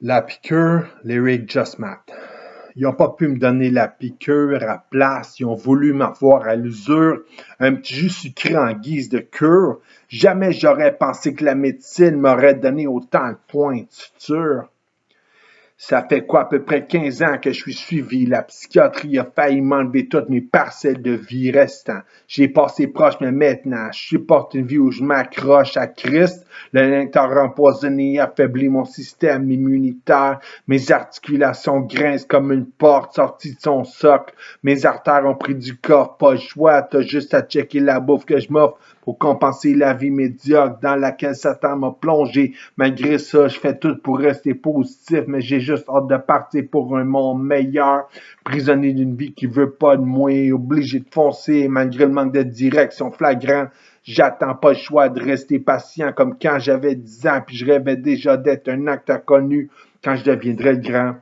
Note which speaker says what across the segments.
Speaker 1: La piqûre, les Rick Just Matt. Ils n'ont pas pu me donner la piqûre à place, ils ont voulu m'avoir à l'usure, un petit jus sucré en guise de cure. Jamais j'aurais pensé que la médecine m'aurait donné autant de points. Ça fait quoi, à peu près 15 ans que je suis suivi. La psychiatrie a failli m'enlever toutes mes parcelles de vie restant. J'ai passé proche, mais maintenant, je supporte une vie où je m'accroche à Christ. Le nectar empoisonné affaiblit mon système immunitaire. Mes articulations grincent comme une porte sortie de son socle. Mes artères ont pris du corps, pas le choix. T'as juste à checker la bouffe que je m'offre pour compenser la vie médiocre dans laquelle Satan m'a plongé. Malgré ça, je fais tout pour rester positif, mais j'ai juste hâte de partir pour un monde meilleur. Prisonnier d'une vie qui veut pas de moi, obligé de foncer malgré le manque de direction flagrant. J'attends pas le choix de rester patient comme quand j'avais 10 ans, puis je rêvais déjà d'être un acteur connu quand je deviendrais grand.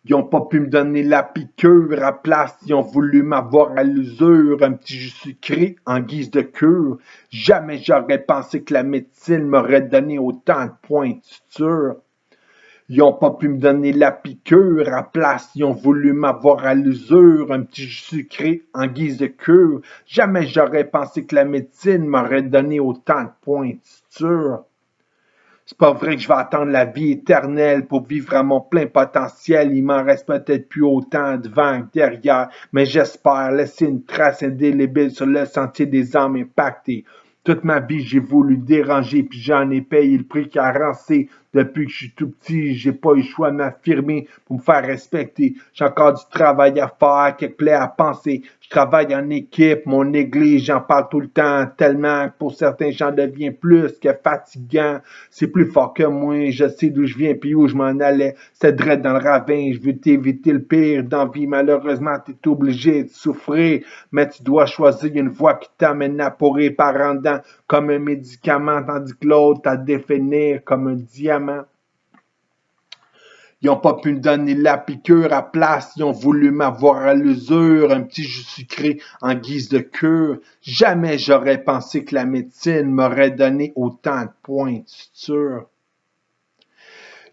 Speaker 1: Ils ont pas pu me donner la piqûre à place, ils ont voulu m'avoir à l'usure, un petit jus sucré en guise de cure. Jamais j'aurais pensé que la médecine m'aurait donné autant de points de suture. Ils ont pas pu me donner la piqûre à place, ils ont voulu m'avoir à l'usure, un petit jus sucré en guise de cure. Jamais j'aurais pensé que la médecine m'aurait donné autant de points de suture. C'est pas vrai que je vais attendre la vie éternelle pour vivre à mon plein potentiel. Il m'en reste peut-être plus autant devant que derrière, mais j'espère laisser une trace indélébile sur le sentier des âmes impactées. Toute ma vie, j'ai voulu déranger, puis j'en ai payé le prix carencé. Depuis que je suis tout petit, j'ai pas eu le choix de m'affirmer pour me faire respecter. J'ai encore du travail à faire, quelques plaies à penser. Je travaille en équipe, mon église, j'en parle tout le temps, tellement que pour certains, j'en deviens plus que fatigant. C'est plus fort que moi, je sais d'où je viens puis où je m'en allais. C'est direct dans le ravin, je veux t'éviter le pire. Dans la vie, malheureusement, t'es obligé de souffrir, mais tu dois choisir une voie qui t'amène à pourrir par en dedans comme un médicament, tandis que l'autre à définir comme un diamant. Ils n'ont pas pu me donner la piqûre à place, ils ont voulu m'avoir à l'usure, un petit jus sucré en guise de cure. Jamais j'aurais pensé que la médecine m'aurait donné autant de points de suture.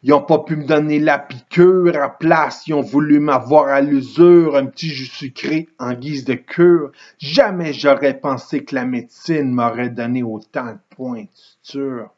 Speaker 1: Ils n'ont pas pu me donner la piqûre à place, ils ont voulu m'avoir à l'usure, un petit jus sucré en guise de cure. Jamais j'aurais pensé que la médecine m'aurait donné autant de points de suture.